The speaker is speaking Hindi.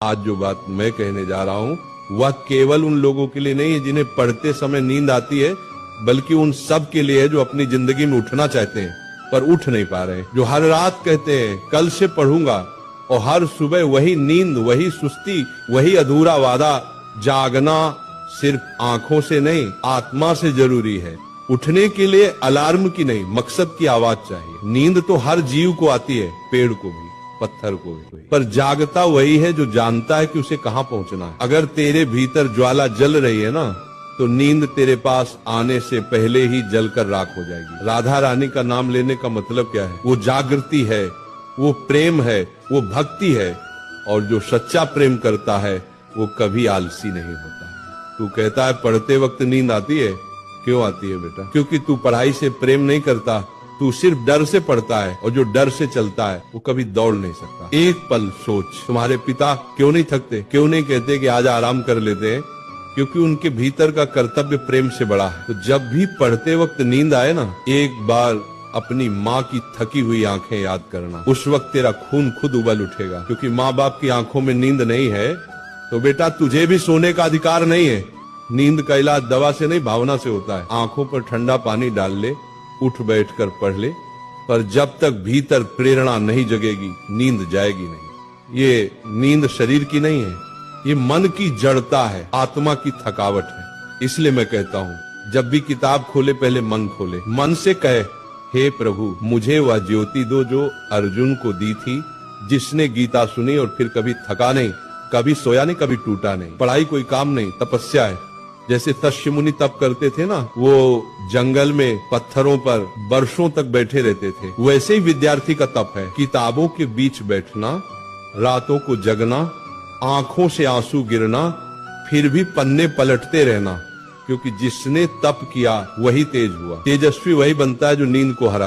आज जो बात मैं कहने जा रहा हूँ वह केवल उन लोगों के लिए नहीं है जिन्हें पढ़ते समय नींद आती है, बल्कि उन सब के लिए है जो अपनी जिंदगी में उठना चाहते हैं पर उठ नहीं पा रहे, जो हर रात कहते हैं कल से पढ़ूंगा, और हर सुबह वही नींद, वही सुस्ती, वही अधूरा वादा। जागना सिर्फ आंखों से नहीं, आत्मा से जरूरी है। उठने के लिए अलार्म की नहीं, मकसद की आवाज चाहिए। नींद तो हर जीव को आती है, पेड़ को भी, पत्थर को भी, पर जागता वही है जो जानता है कि उसे कहाँ पहुंचना है। अगर तेरे भीतर ज्वाला जल रही है ना, तो नींद तेरे पास आने से पहले ही जलकर राख हो जाएगी। राधा रानी का नाम लेने का मतलब क्या है? वो जागृति है, वो प्रेम है, वो भक्ति है, और जो सच्चा प्रेम करता है वो कभी आलसी नहीं होता। तू कहता है पढ़ते वक्त नींद आती है, क्यों आती है बेटा? क्योंकि तू पढ़ाई से प्रेम नहीं करता, तू सिर्फ डर से पढ़ता है, और जो डर से चलता है वो कभी दौड़ नहीं सकता। एक पल सोच, तुम्हारे पिता क्यों नहीं थकते? क्यों नहीं कहते कि आज आराम कर लेते हैं? क्योंकि उनके भीतर का कर्तव्य प्रेम से बड़ा है। तो जब भी पढ़ते वक्त नींद आए ना, एक बार अपनी माँ की थकी हुई आंखें याद करना। उस वक्त तेरा खून खुद उबल उठेगा, क्योंकि माँ बाप की आंखों में नींद नहीं है तो बेटा तुझे भी सोने का अधिकार नहीं है। नींद का इलाज दवा से नहीं, भावना से होता है। आंखों पर ठंडा पानी डाल ले, उठ बैठकर पढ़ ले, पर जब तक भीतर प्रेरणा नहीं जगेगी नींद जाएगी नहीं। ये नींद शरीर की नहीं है, ये मन की जड़ता है, आत्मा की थकावट है। इसलिए मैं कहता हूँ जब भी किताब खोले पहले मन खोले, मन से कहे हे प्रभु मुझे वह ज्योति दो जो अर्जुन को दी थी, जिसने गीता सुनी और फिर कभी थका नहीं, कभी सोया नहीं, कभी टूटा नहीं। पढ़ाई कोई काम नहीं, तपस्या है। जैसे तस्य मुनि तप करते थे ना, वो जंगल में पत्थरों पर वर्षों तक बैठे रहते थे, वैसे ही विद्यार्थी का तप है। किताबों के बीच बैठना, रातों को जगना, आंखों से आंसू गिरना, फिर भी पन्ने पलटते रहना, क्योंकि जिसने तप किया वही तेज हुआ। तेजस्वी वही बनता है जो नींद को हरा।